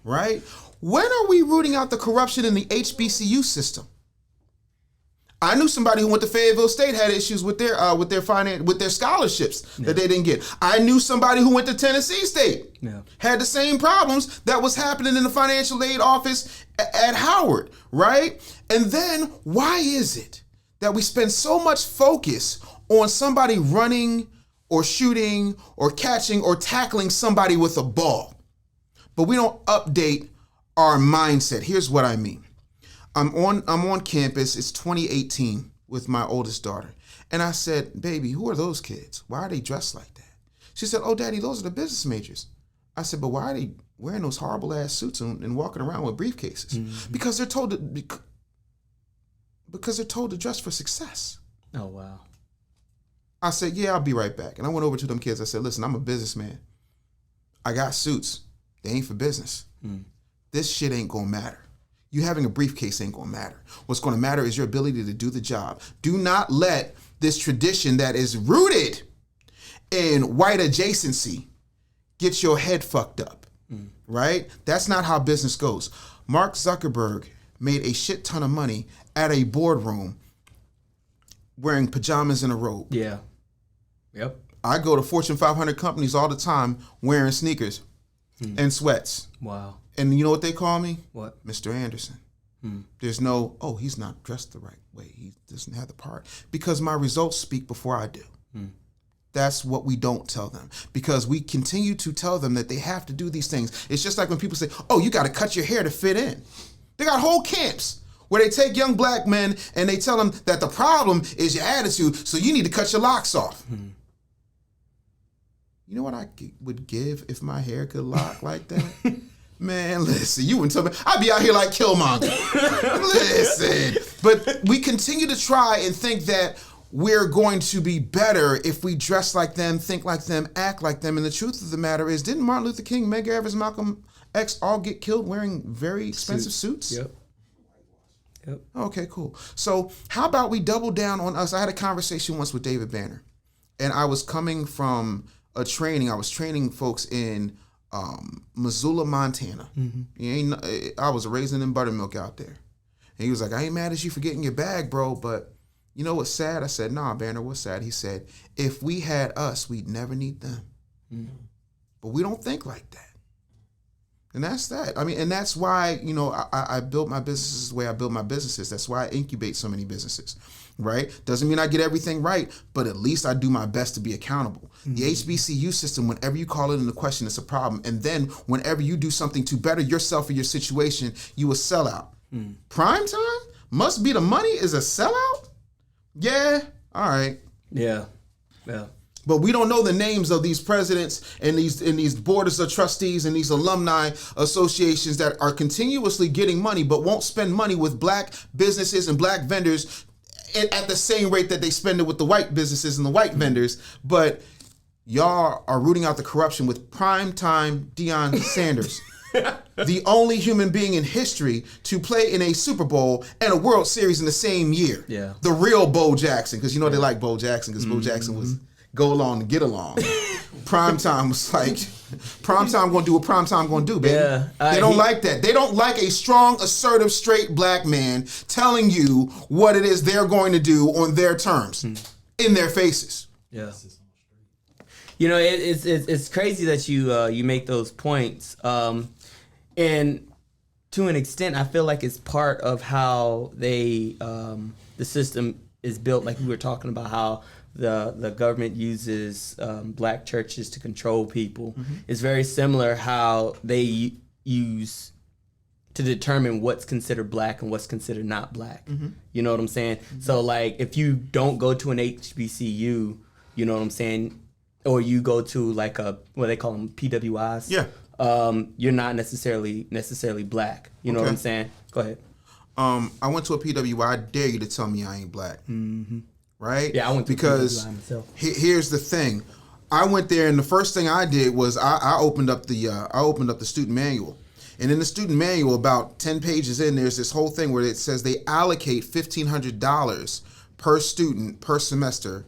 right? When are we rooting out the corruption in the HBCU system? I knew somebody who went to Fayetteville State had issues with their scholarships that they didn't get. I knew somebody who went to Tennessee State had the same problems that was happening in the financial aid office at Howard, right? And then why is it that we spend so much focus on somebody running or shooting or catching or tackling somebody with a ball, but we don't update our mindset? Here's what I mean. I'm on campus. It's 2018 with my oldest daughter. And I said, baby, who are those kids? Why are they dressed like that? She said, oh, Daddy, those are the business majors. I said, but why are they wearing those horrible ass suits and walking around with briefcases? Because they're told to dress for success. Oh, wow. I said, yeah, I'll be right back. And I went over to them kids. I said, listen, I'm a businessman. I got suits. They ain't for business. This shit ain't gonna matter. You having a briefcase ain't gonna matter. What's gonna matter is your ability to do the job. Do not let this tradition that is rooted in white adjacency get your head fucked up, right? That's not how business goes. Mark Zuckerberg made a shit ton of money at a boardroom wearing pajamas and a robe. Yeah. Yep. I go to Fortune 500 companies all the time wearing sneakers and sweats. Wow. And you know what they call me? What? Mr. Anderson. There's no, oh, he's not dressed the right way. He doesn't have the part. Because my results speak before I do. That's what we don't tell them. Because we continue to tell them that they have to do these things. It's just like when people say, oh, you got to cut your hair to fit in. They got whole camps where they take young black men and they tell them that the problem is your attitude, so you need to cut your locks off. You know what I would give if my hair could lock like that? Man, listen, you wouldn't tell me. I'd be out here like Killmonger. Listen. But we continue to try and think that we're going to be better if we dress like them, think like them, act like them. And the truth of the matter is, didn't Martin Luther King, Medgar Evers, Malcolm X all get killed wearing very expensive suits? Yep. Okay, cool. So how about we double down on us? I had a conversation once with David Banner. And I was coming from a training. I was training folks in Missoula, Montana. I was raising in buttermilk out there. And he was like, I ain't mad at you for getting your bag, bro, but you know what's sad? I said, nah, Banner, what's sad? He said, if we had us, we'd never need them. But we don't think like that. And that's that. I mean, and that's why, you know, I built my businesses the way I build my businesses. That's why I incubate so many businesses, right? Doesn't mean I get everything right, but at least I do my best to be accountable. The HBCU system, whenever you call it into question, it's a problem. And then whenever you do something to better yourself or your situation, you a sellout. Prime time? Must be the money is a sellout? Yeah, all right. Yeah. But we don't know the names of these presidents and these boards of trustees and these alumni associations that are continuously getting money but won't spend money with black businesses and black vendors at the same rate that they spend it with the white businesses and the white vendors. But y'all are rooting out the corruption with primetime Deion Sanders. The only human being in history to play in a Super Bowl and a World Series in the same year. Yeah. The real Bo Jackson, because you know they like Bo Jackson because Bo Jackson was go along and get along. Primetime was like, primetime gonna do what primetime gonna do, baby. Yeah, they don't like that. They don't like a strong, assertive, straight black man telling you what it is they're going to do on their terms, in their faces. Yeah. You know, it's crazy that you make those points, and to an extent, I feel like it's part of how the system is built. Like we were talking about how the government uses black churches to control people. It's very similar how they use to determine what's considered black and what's considered not black. You know what I'm saying? So like if you don't go to an HBCU, you know what I'm saying, or you go to like a what they call them PWIs. Yeah. You're not necessarily black. You know what I'm saying? Go ahead. I went to a PWI. I dare you to tell me I ain't black. Right? Yeah, I went to because PWI myself. Here's the thing. I went there and the first thing I did was I opened up the student manual. And in the student manual, about 10 pages in, there's this whole thing where it says they allocate $1,500 per student per semester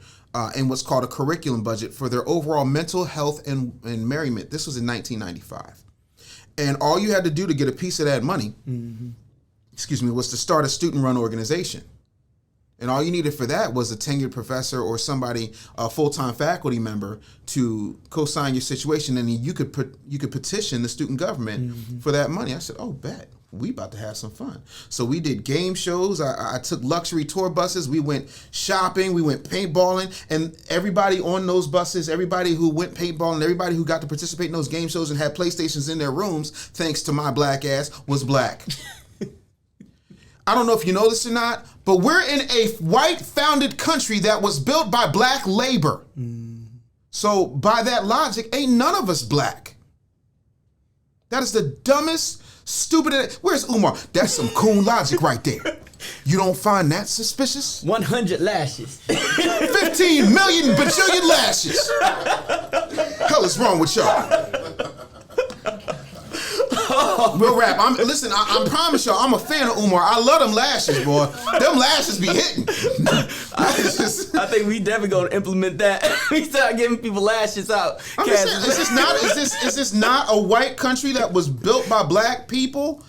in what's called a curriculum budget for their overall mental health and merriment. This was in 1995. And all you had to do to get a piece of that money, was to start a student-run organization. And all you needed for that was a tenured professor or somebody, a full-time faculty member, to co-sign your situation, and you could petition the student government for that money. I said, "Oh, bet we about to have some fun." So we did game shows. I took luxury tour buses. We went shopping. We went paintballing, and everybody on those buses, everybody who went paintballing, everybody who got to participate in those game shows and had PlayStations in their rooms, thanks to my black ass, was black. I don't know if you know this or not, but we're in a white-founded country that was built by black labor. So by that logic, ain't none of us black. That is the dumbest, stupidest. Where's Umar? That's some coon logic right there. You don't find that suspicious? 100 lashes. 15 million bajillion lashes. Hell is wrong with y'all? Real rap. I promise y'all, I'm a fan of Umar. I love them lashes, boy. Them lashes be hitting. I think we definitely gonna implement that. We start giving people lashes out. I'm just saying, is this not a white country that was built by black people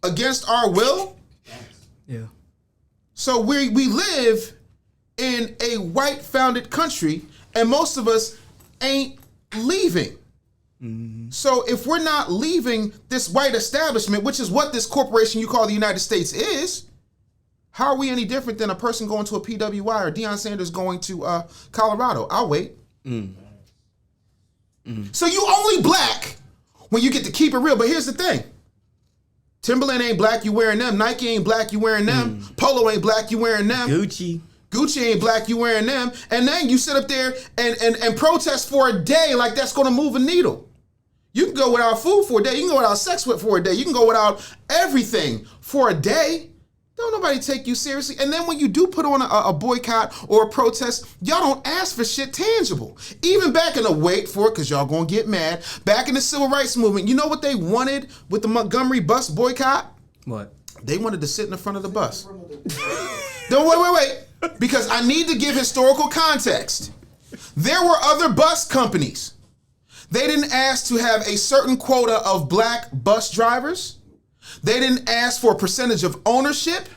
against our will? Yeah. So we live in a white founded country, and most of us ain't leaving. So if we're not leaving this white establishment, which is what this corporation you call the United States is, how are we any different than a person going to a PWI or Deion Sanders going to Colorado? I'll wait. So you only black when you get to keep it real. But here's the thing. Timberland ain't black, you wearing them. Nike ain't black, you wearing them. Polo ain't black, you wearing them. Gucci ain't black, you wearing them. And then you sit up there and protest for a day like that's going to move a needle. You can go without food for a day. You can go without sex with for a day. You can go without everything for a day. Don't nobody take you seriously. And then when you do put on a boycott or a protest, y'all don't ask for shit tangible. Even back in the, wait for it, because y'all gonna get mad, back in the civil rights movement, you know what they wanted with the Montgomery bus boycott? What? They wanted to sit in the front of the bus. Don't wait. Because I need to give historical context. There were other bus companies. They didn't ask to have a certain quota of black bus drivers. They didn't ask for a percentage of ownership.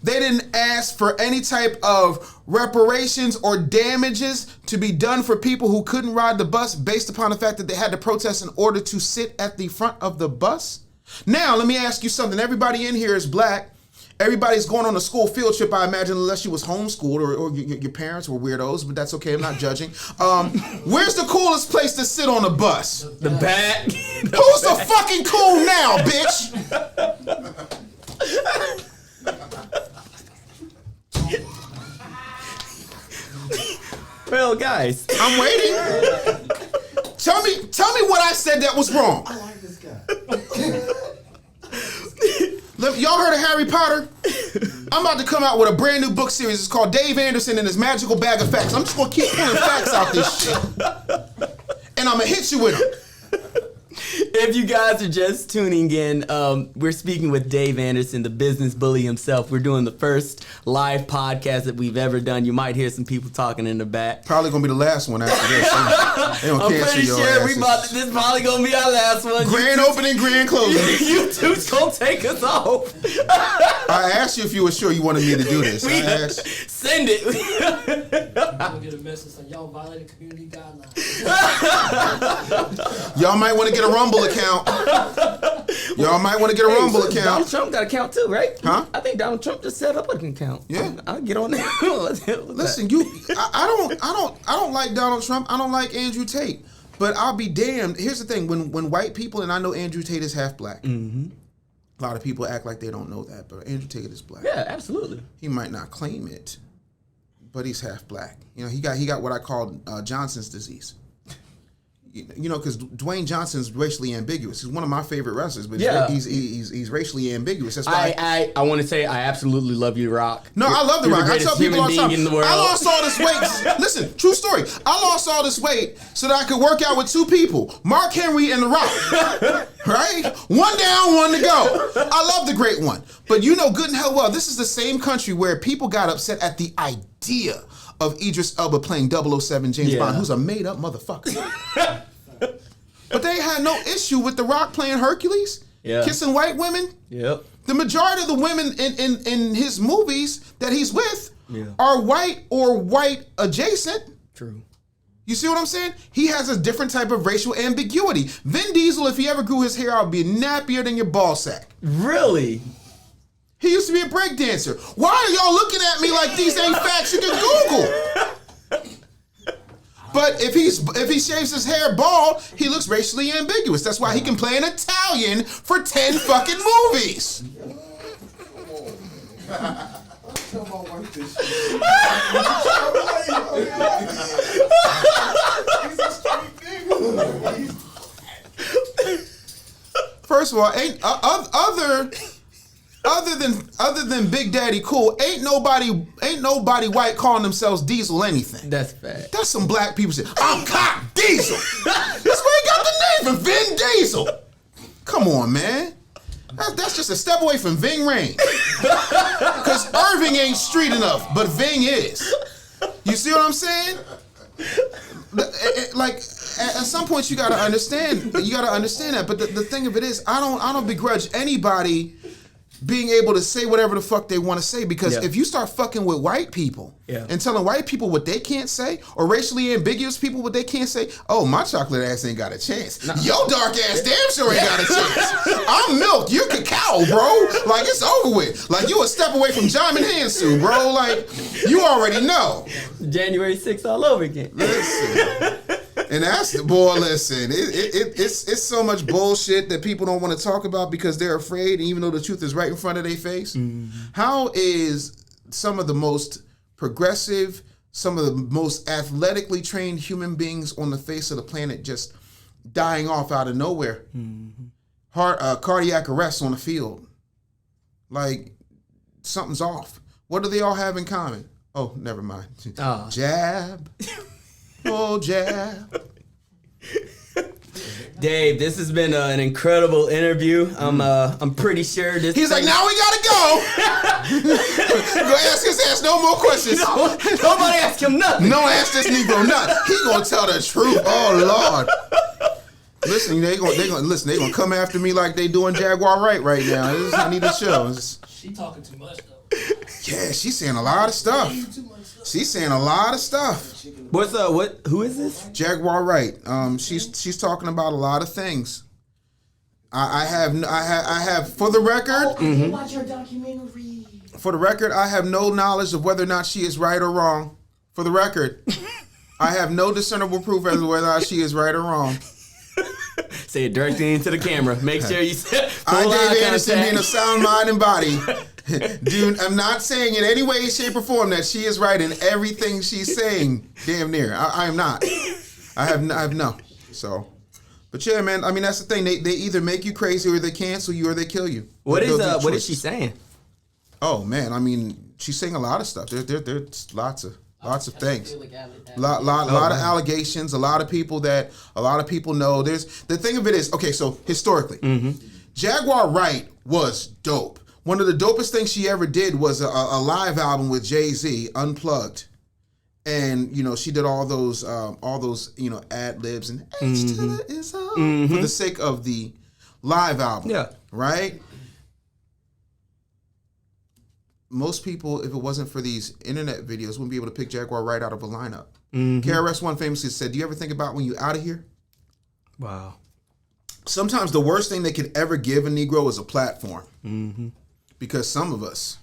They didn't ask for any type of reparations or damages to be done for people who couldn't ride the bus based upon the fact that they had to protest in order to sit at the front of the bus. Now, let me ask you something. Everybody in here is black. Everybody's going on a school field trip, I imagine, unless you was homeschooled or your parents were weirdos, but that's okay, I'm not judging. Where's the coolest place to sit on a bus? The back. Who's the fucking cool now, bitch? Well, guys. I'm waiting. Tell me what I said that was wrong. I like this guy. Y'all heard of Harry Potter? I'm about to come out with a brand new book series. It's called Dave Anderson and His Magical Bag of Facts. I'm just gonna keep pulling facts out this shit. And I'm gonna hit you with them. If you guys are just tuning in, we're speaking with Dave Anderson, the business bully himself. We're doing the first live podcast that we've ever done. You might hear some people talking in the back. Probably gonna be the last one after this. They don't I'm cancel pretty your sure asses. this probably gonna be our last one. Grand opening, grand closing. YouTube's gonna take us off. I asked you if you were sure you wanted me to do this. I asked. Send it. I'm gonna get a message like y'all violated community guidelines. Y'all might want to get a Rumble account. Y'all might want to get a Rumble Donald account. Trump got an account too, right? Huh? I think Donald Trump just set up an account. Yeah. I'll get on there. Listen, I don't like Donald Trump. I don't like Andrew Tate. But I'll be damned. Here's the thing: when white people, and I know Andrew Tate is half black. Mm-hmm. A lot of people act like they don't know that, but Andrew Tate is black. Yeah, absolutely. He might not claim it, but he's half black. You know, he got what I call Johnson's disease. you know, because Dwayne Johnson's racially ambiguous. He's one of my favorite wrestlers, but Yeah. he's racially ambiguous. That's why I want to say I absolutely love you, Rock. No, I love The Rock. I tell people all the time, in the world. I lost all this weight. Listen, true story. I lost all this weight so that I could work out with two people, Mark Henry and The Rock. Right? One down, one to go. I love the great one. But you know good and hell well, this is the same country where people got upset at the idea of Idris Elba playing 007 James Bond, who's a made-up motherfucker. But they had no issue with The Rock playing Hercules, kissing white women. Yep. The majority of the women in his movies that he's with are white or white adjacent. True. You see what I'm saying? He has a different type of racial ambiguity. Vin Diesel, if he ever grew his hair out, would be nappier than your ball sack. Really? He used to be a breakdancer. Why are y'all looking at me like these ain't facts you can Google? But if he shaves his hair bald, he looks racially ambiguous. That's why he can play an Italian for 10 fucking movies. First of all, ain't other than Big Daddy Cool, ain't nobody white calling themselves Diesel anything. That's bad. That's some black people say, I'm Cop Diesel. That's where he got the name from, Vin Diesel. Come on, man. That's just a step away from Ving Rhames. Because Irving ain't street enough, but Ving is. You see what I'm saying? Like, at some point you gotta understand that. But the thing of it is, I don't begrudge anybody being able to say whatever the fuck they want to say, because if you start fucking with white people and telling white people what they can't say, or racially ambiguous people what they can't say, oh, my chocolate ass ain't got a chance. No. Your dark ass damn sure ain't got a chance. I'm milk, you're cacao, bro. Like, it's over with. Like, you a step away from Jaimin Hansu, bro. Like, you already know. January 6th all over again. Listen. And that's the boy. Listen, it's so much bullshit that people don't want to talk about because they're afraid, even though the truth is right in front of their face. Mm-hmm. How is some of the most progressive, some of the most athletically trained human beings on the face of the planet just dying off out of nowhere? Mm-hmm. Cardiac arrest on the field. Like, something's off. What do they all have in common? Oh, never mind. Jab. Oh, jab. Dave, this has been an incredible interview. I'm pretty sure this. He's like, now we gotta go. Go ask his ass no more questions. No, nobody ask him nothing. Don't ask this Negro nothing. He gonna tell the truth. Oh Lord. Listen, they gonna come after me like they doing Jaguar right now. I need to show. She talking too much though. Yeah, she's saying a lot of stuff. She's saying a lot of stuff. Who is this? Jaguar Wright. She's talking about a lot of things. I have for the record. Watch her documentary. For the record, I have no knowledge of whether or not she is right or wrong. For the record, I have no discernible proof as to whether or not she is right or wrong. Say it directly into the camera. Make sure you say I, Dave Anderson, being a sound mind and body, dude, I'm not saying in any way, shape, or form that she is right in everything she's saying. Damn near. I am not. I have no. So, but yeah, man. I mean, that's the thing. They either make you crazy or they cancel you or they kill you. What is she saying? Oh man, I mean, she's saying a lot of stuff. There's lots of things. Lot of allegations. A lot of people know. There's the thing of it is, okay, so historically, Jaguar Wright was dope. One of the dopest things she ever did was a live album with Jay-Z, Unplugged. And, you know, she did all those you know, ad libs and H to the is on for the sake of the live album. Yeah. Right? Most people, if it wasn't for these internet videos, wouldn't be able to pick Jaguar Wright out of a lineup. KRS-One famously said, do you ever think about when you're out of here? Wow. Sometimes the worst thing they could ever give a Negro is a platform. Because some of us,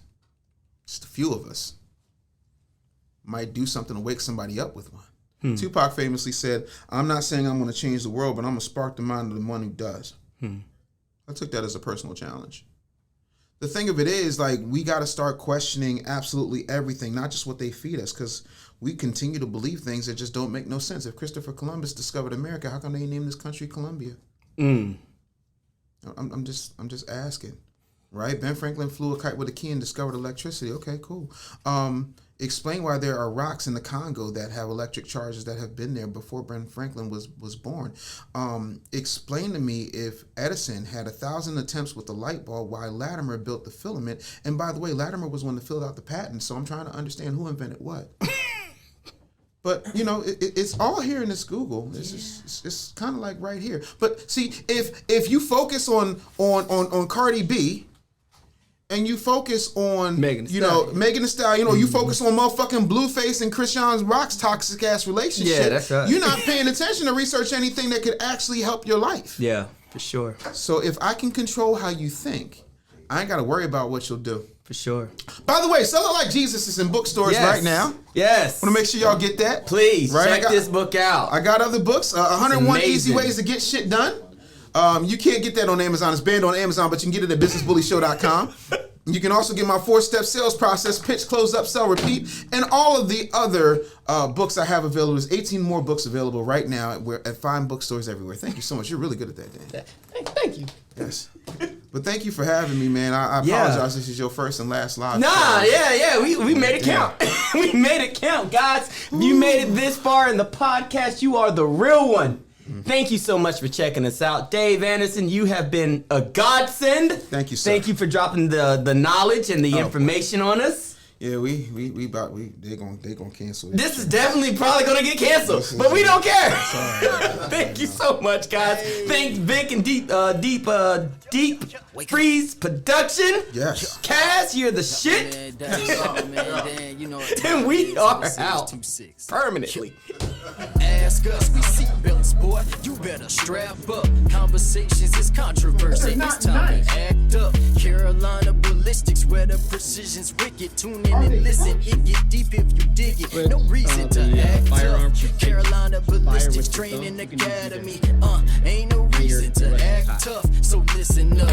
just a few of us, might do something to wake somebody up with one. Tupac famously said, I'm not saying I'm going to change the world, but I'm going to spark the mind of the one who does. I took that as a personal challenge. the thing of it is, like, we got to start questioning absolutely everything, not just what they feed us, because we continue to believe things that just don't make no sense. If Christopher Columbus discovered America, how come they named this country Columbia? I'm just asking, right? Ben Franklin flew a kite with a key and discovered electricity. Okay, cool. Explain why there are rocks in the Congo that have electric charges that have been there before Ben Franklin was born. Explain to me, if Edison had 1,000 attempts with the light bulb, why Latimer built the filament. And by the way, Latimer was one that filled out the patent, so I'm trying to understand who invented what. But, you know, it's all here in this Google. It's kind of like right here. But see, if you focus on Cardi B, and you focus on, Megan Thee Stallion, you focus on motherfucking Blueface and Christian Rock's toxic ass relationship. Yeah, that's right. You're not paying attention to research anything that could actually help your life. Yeah, for sure. So if I can control how you think, I ain't got to worry about what you'll do. For sure. By the way, Sell It Like Jesus is in bookstores right now. Yes. I want to make sure y'all get that. Please, check this book out. I got other books, 101 Easy Ways to Get Shit Done. You can't get that on Amazon. It's banned on Amazon, but you can get it at businessbullyshow.com. You can also get my 4-step sales process, pitch, close, up, sell, repeat, and all of the other books I have available. There's 18 more books available right now at fine bookstores everywhere. Thank you so much. You're really good at that, Dan. Thank you. Yes. But thank you for having me, man. I apologize. This is your first and last live show. Yeah. We made it count. We made it count, guys. If you made it this far in the podcast, you are the real one. Thank you so much for checking us out. Dave Anderson, you have been a godsend. Thank you, sir. Thank you for dropping the knowledge and the information on us. Yeah, they gonna cancel it. This is definitely probably gonna get canceled, but we don't care. Thank you so much, guys. Thanks Vic and Deep Freeze Production. Yes. Cass, you're the shit. And we are out permanently. Ask us, we seatbelts, boy. You better strap up. Conversations is controversy. It's time to act up. Carolina Ballistics, where the precision's wicked. Tune in and listen. It get deep if you dig it. No reason to act up. Carolina Ballistics Training Academy. Ain't no reason to act tough. So listen up.